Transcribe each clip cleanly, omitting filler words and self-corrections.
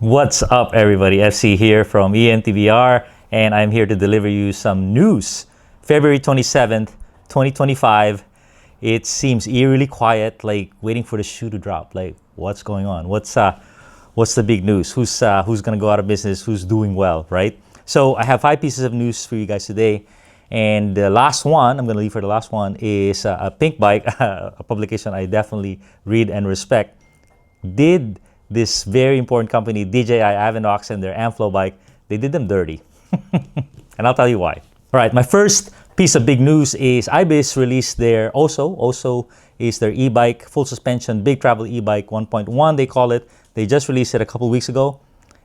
What's up, everybody? FC here from E-MTB, and I'm here to deliver you some news. February 27th, 2025. It seems eerily quiet, like waiting for the shoe to drop. Like, what's going on? What's the big news? Who's gonna go out of business? Who's doing well, right? So I have 5 pieces of news for you guys today, and the last one I'm gonna leave for the last one is a Pinkbike, a publication I definitely read and respect. Did this very important company, DJI, Avinox, and their Amflow bike, they did them dirty. And I'll tell you why. All right, my first piece of big news is Ibis released their Oso. Oso is their e-bike, full suspension, big travel e-bike 1.1, they call it. They just released it a couple weeks ago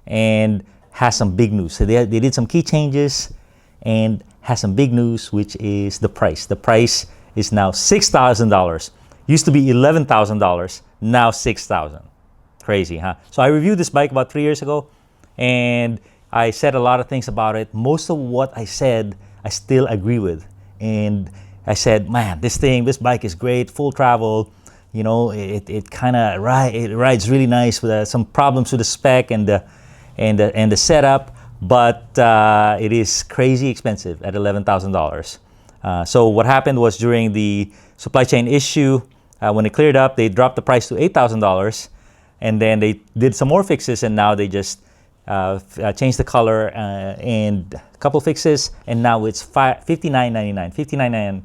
and has some big news. So they did some key changes and has some big news, which is the price. The price is now $6,000. Used to be $11,000, now $6,000. Crazy, huh? So I reviewed this bike about 3 years ago, and I said a lot of things about it. Most of what I said, I still agree with. And I said, man, this bike is great, full travel. You know, it kind of rides really nice with some problems with the spec and the setup, but it is crazy expensive at $11,000. So what happened was during the supply chain issue, when it cleared up, they dropped the price to $8,000. And then they did some more fixes, and now they just changed the color and a couple fixes, and now it's $59.99. $59.99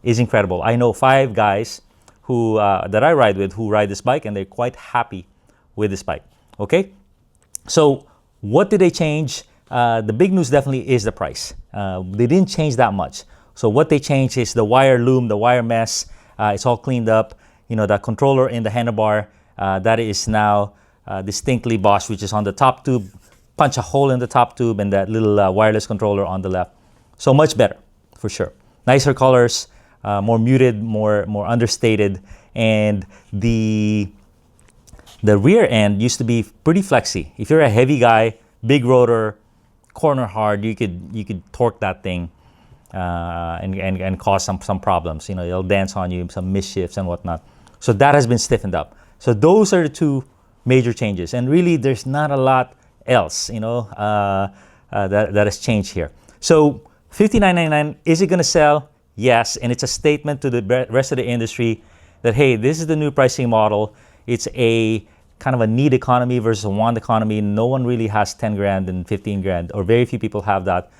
is incredible. I know 5 guys who that I ride with who ride this bike, and they're quite happy with this bike. Okay, so what did they change? The big news definitely is the price. They didn't change that much. So what they changed is the wire loom, the wire mesh. It's all cleaned up. You know, the controller in the handlebar. That is now distinctly Bosch, which is on the top tube. Punch a hole in the top tube and that little wireless controller on the left. So much better, for sure. Nicer colors, more muted, more understated. And the rear end used to be pretty flexy. If you're a heavy guy, big rotor, corner hard, you could torque that thing and cause some problems. You know, it'll dance on you, some misshifts and whatnot. So that has been stiffened up. So those are the 2 major changes, and really there's not a lot else, you know, that has changed here. So $59.99, is it going to sell? Yes, and it's a statement to the rest of the industry that, hey, this is the new pricing model. It's a kind of a need economy versus a want economy. No one really has 10 grand and 15 grand, or very few people have that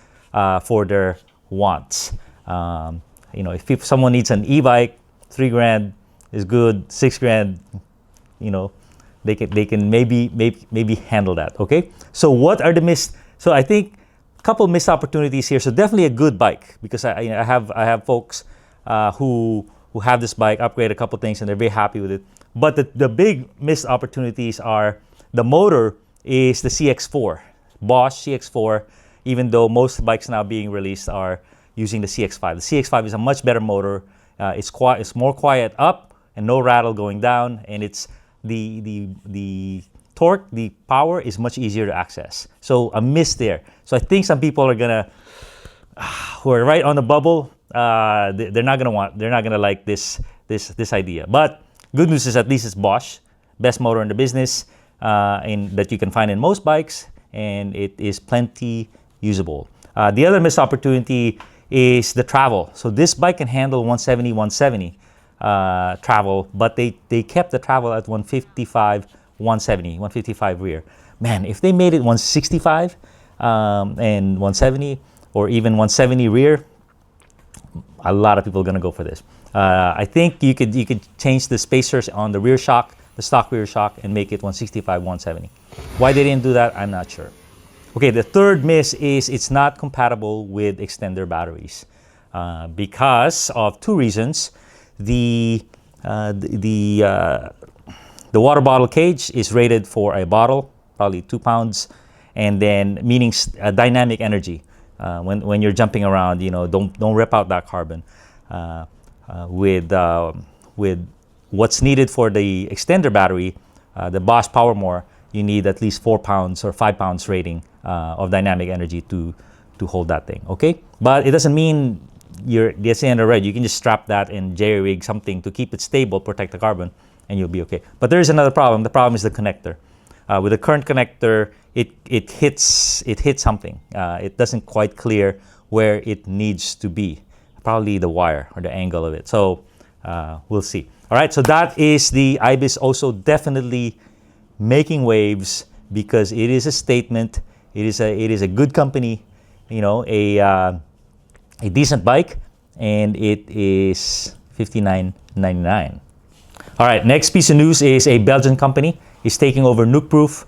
for their wants. You know, if someone needs an e-bike, 3 grand is good, 6 grand, you know, they can maybe handle that. Okay, so what are the missed? So I think a couple missed opportunities here. So definitely a good bike, because I have folks who have this bike, upgrade a couple things, and they're very happy with it. But the big missed opportunities are the motor is the CX4, Bosch CX4. Even though most bikes now being released are using the CX5. The CX5 is a much better motor. It's more quiet up and no rattle going down, and it's the torque, the power is much easier to access. So a miss there. So I think some people are gonna who are right on the bubble. They're not gonna like this idea. But good news is at least it's Bosch, best motor in the business, that you can find in most bikes, and it is plenty usable. The other missed opportunity is the travel. So this bike can handle 170 travel, but they kept the travel at 155 rear. Man, if they made it 165 and 170, or even 170 rear, a lot of people are gonna go for this. I think you could change the spacers on the rear shock, the stock rear shock, and make it 165, 170. Why they didn't do that, I'm not sure. Okay, the third miss is it's not compatible with extender batteries because of 2 reasons. The water bottle cage is rated for a bottle, probably 2 pounds, and then meaning dynamic energy. When you're jumping around, you know, don't rip out that carbon. With what's needed for the extender battery, the Bosch PowerMore, you need at least 4 pounds or 5 pounds rating of dynamic energy to hold that thing. Okay, but it doesn't mean you're the end of red. You can just strap that and jerry rig something to keep it stable, protect the carbon, and you'll be okay. But there is another problem. The problem is the connector. with the current connector, it hits something. It doesn't quite clear where it needs to be. Probably the wire or the angle of it. So we'll see. All right, so that is the Ibis Oso, definitely making waves because it is a statement. It is a good company, you know, a decent bike, and it is $59.99. All right, next piece of news is a Belgian company is taking over Nukeproof.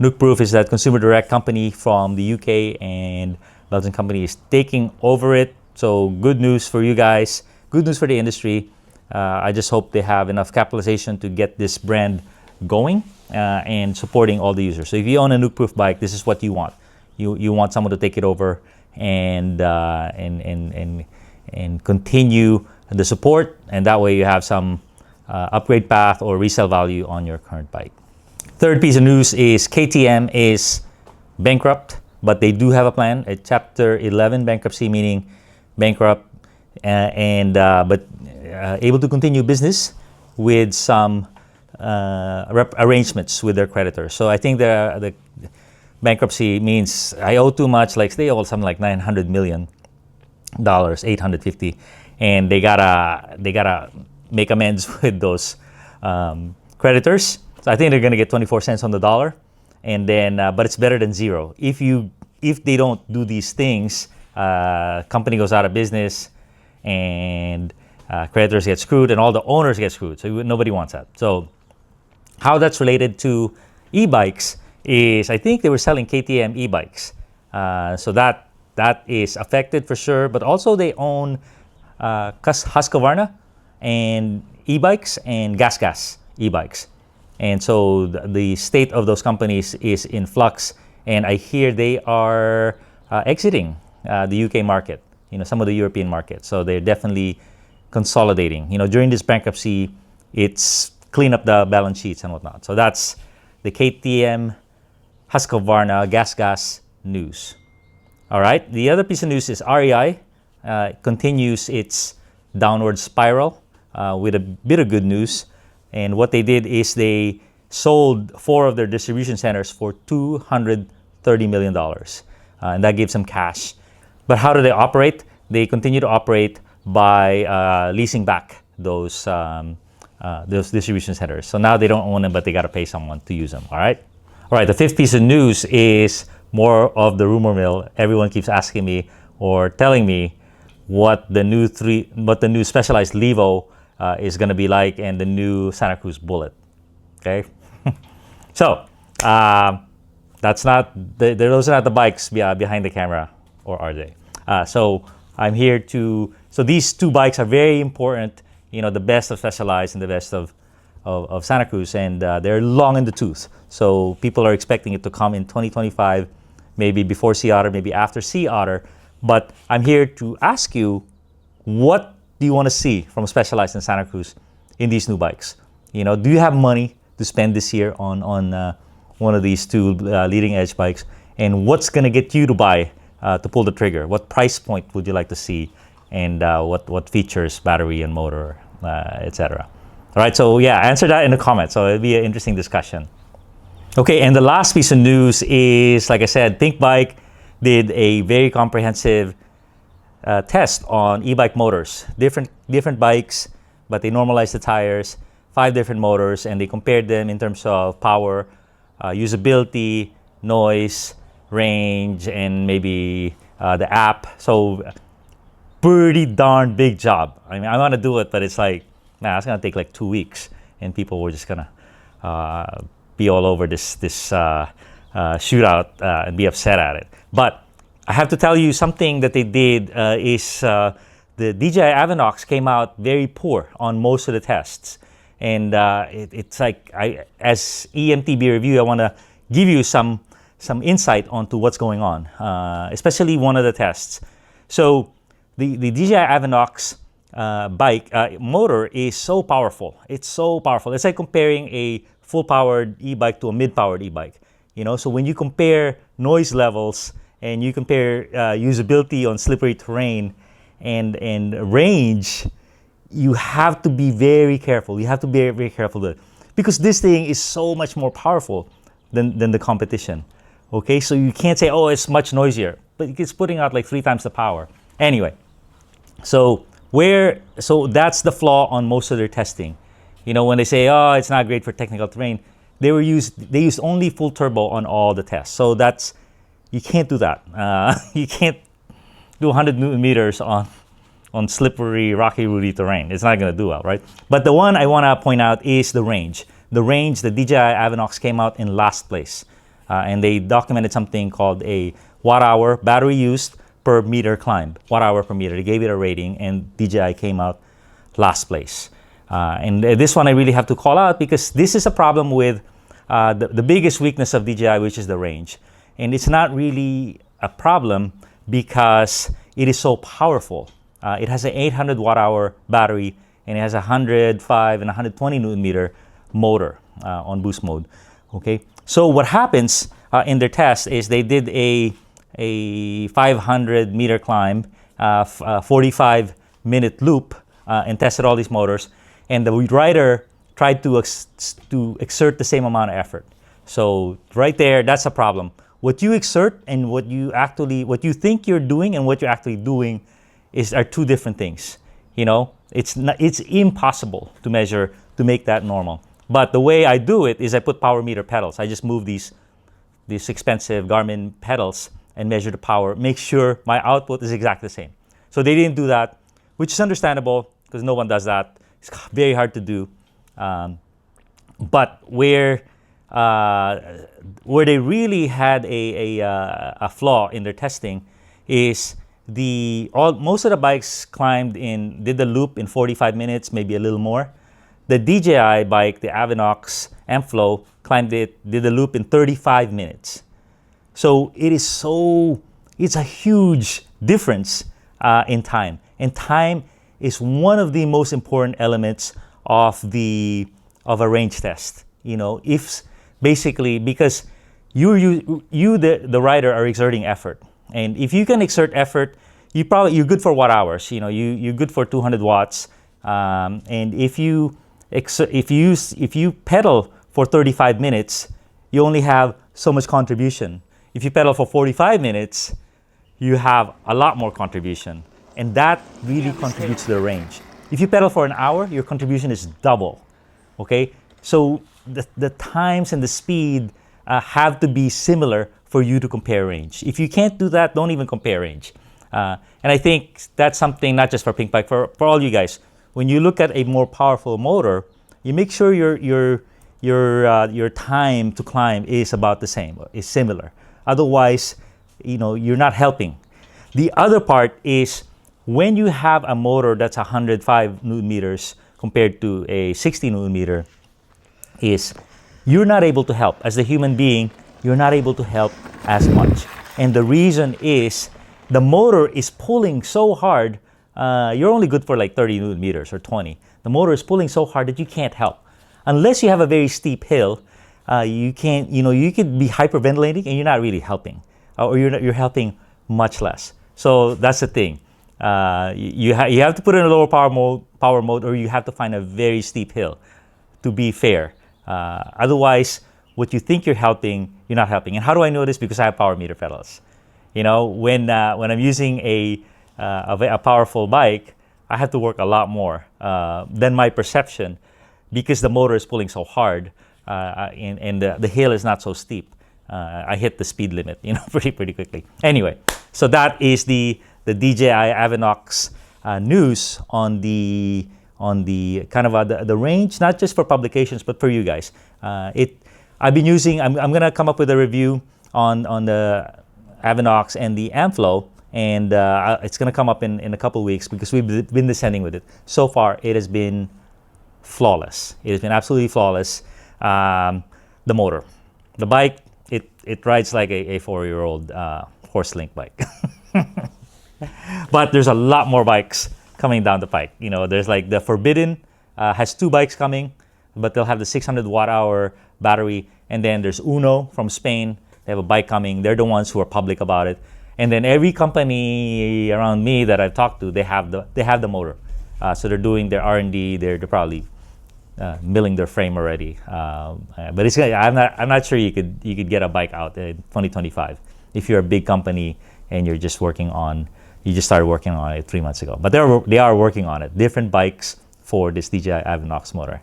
Nukeproof is that consumer direct company from the UK, and Belgian company is taking over it. So good news for you guys, good news for the industry. I just hope they have enough capitalization to get this brand going and supporting all the users. So if you own a Nukeproof bike, this is what you want. You want someone to take it over and continue the support, and that way you have some upgrade path or resale value on your current bike. Third piece of news is KTM is bankrupt, but they do have a plan, a Chapter 11 bankruptcy, meaning bankrupt but able to continue business with some arrangements with their creditors. So I think the bankruptcy means I owe too much, like they owe something like $900 million, 850, and they gotta make amends with those creditors. So I think they're gonna get 24 cents on the dollar, and then but it's better than zero. If they don't do these things, company goes out of business, and creditors get screwed, and all the owners get screwed. So nobody wants that. So how that's related to e-bikes is, I think they were selling KTM e-bikes. So that is affected for sure. But also they own Husqvarna and e-bikes and Gas e-bikes. And so the state of those companies is in flux. And I hear they are exiting the UK market, you know, some of the European markets. So they're definitely consolidating. You know, during this bankruptcy, it's clean up the balance sheets and whatnot. So that's the KTM, Husqvarna, Gas news. All right. The other piece of news is REI continues its downward spiral with a bit of good news. And what they did is they sold 4 of their distribution centers for $230 million. And that gives them cash. But how do they operate? They continue to operate by leasing back those distribution centers. So now they don't own them, but they got to pay someone to use them. All right. All right. The fifth piece of news is more of the rumor mill. Everyone keeps asking me or telling me what the new Specialized Levo is going to be like, and the new Santa Cruz Bullet. Okay. So those are not the bikes behind the camera, or are they? So I'm here to. So these 2 bikes are very important. You know, the best of Specialized and the best of Santa Cruz, and they're long in the tooth. So people are expecting it to come in 2025, maybe before Sea Otter, maybe after Sea Otter. But I'm here to ask you, what do you want to see from Specialized and Santa Cruz in these new bikes? You know, do you have money to spend this year on one of these 2 leading edge bikes? And what's going to get you to buy, to pull the trigger? What price point would you like to see? And what features, battery and motor, etc. All right, so yeah, answer that in the comments. So it'll be an interesting discussion. Okay, and the last piece of news is, like I said, Pinkbike did a very comprehensive test on e-bike motors. Different bikes, but they normalized the tires, 5 different motors, and they compared them in terms of power, usability, noise, range, and maybe the app. So pretty darn big job. I mean, I want to do it, but it's like, man, it's gonna take like 2 weeks, and people were just gonna be all over this shootout and be upset at it. But I have to tell you something that they did is the DJI Avinox came out very poor on most of the tests, and it's like as E-MTB review, I want to give you some insight onto what's going on, especially one of the tests. So the DJI Avinox bike motor is so powerful. It's so powerful. It's like comparing a full-powered e-bike to a mid-powered e-bike. You know, so when you compare noise levels and you compare usability on slippery terrain and range, you have to be very careful. You have to be very careful because this thing is so much more powerful than the competition. Okay, so you can't say, oh, it's much noisier, but it's putting out like 3 times the power. Anyway, so that's the flaw on most of their testing. You know, when they say, oh, it's not great for technical terrain, they used only full turbo on all the tests. So you can't do that. You can't do 100 Newton meters on slippery, rocky, rooty terrain. It's not going to do well, right? But the one I want to point out is the range. The range, the DJI Avinox came out in last place. And they documented something called a watt-hour battery used per meter climbed. Watt-hour per meter. They gave it a rating, and DJI came out last place. And this one I really have to call out because this is a problem with the biggest weakness of DJI, which is the range. And it's not really a problem because it is so powerful. It has an 800 watt-hour battery, and it has a 105 and 120 Newton meter motor on boost mode. Okay, so what happens in their test is they did a 500 meter climb, 45-minute loop, and tested all these motors. And the rider tried to exert the same amount of effort. So right there, that's a problem. What you exert and what you think you're doing and what you're actually doing are 2 different things. You know, it's impossible to measure to make that normal. But the way I do it is I put power meter pedals. I just move these expensive Garmin pedals and measure the power, make sure my output is exactly the same. So they didn't do that, which is understandable because no one does that. It's very hard to do. But where they really had a flaw in their testing is most of the bikes did the loop in 45 minutes, maybe a little more. The DJI bike, the Avinox M-Flow, did the loop in 35 minutes. So it's a huge difference in time. And time is one of the most important elements of a range test. You know, because the rider are exerting effort. And if you can exert effort, you're good for watt hours. You know, you're good for 200 watts. And if you pedal for 35 minutes, you only have so much contribution. If you pedal for 45 minutes, you have a lot more contribution. And that really contributes to the range. If you pedal for an hour, your contribution is double. Okay? So the times and the speed have to be similar for you to compare range. If you can't do that, don't even compare range. And I think that's something not just for Pinkbike, for all you guys. When you look at a more powerful motor, you make sure your time to climb is about the same, is similar. Otherwise, you know, you're not helping. The other part is when you have a motor that's 105 Newton meters compared to a 60 Newton meter, is you're not able to help. As a human being, you're not able to help as much. And the reason is the motor is pulling so hard. You're only good for like 30 Newton meters or 20. The motor is pulling so hard that you can't help. Unless you have a very steep hill, you could be hyperventilating and you're not really helping. Or you're helping much less. So that's the thing. You have to put in a lower power mode, or you have to find a very steep hill to be fair. Otherwise, what you think you're helping, you're not helping. And how do I know this? Because I have power meter pedals. You know, when I'm using a powerful bike, I have to work a lot more than my perception because the motor is pulling so hard and the hill is not so steep. I hit the speed limit, you know, pretty quickly. Anyway, so that is the DJI Avinox news on the kind of the range, not just for publications but for you guys. I'm gonna come up with a review on the Avinox and the Amflow, and it's gonna come up in a couple weeks because we've been descending with it. So far, it has been flawless. It has been absolutely flawless. The motor, the bike, it rides like a 4-year-old horse-link bike. But there's a lot more bikes coming down the pike. You know, there's like the Forbidden has 2 bikes coming, but they'll have the 600 watt-hour battery. And then there's Uno from Spain. They have a bike coming. They're the ones who are public about it. And then every company around me that I've talked to, they have the motor. So they're doing their R&D. They're probably milling their frame already. But it's I'm not sure you could get a bike out in 2025 if you're a big company and you just started working on it 3 months ago. But they are working on it. Different bikes for this DJI Avinox motor.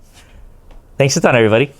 Thanks a ton, everybody.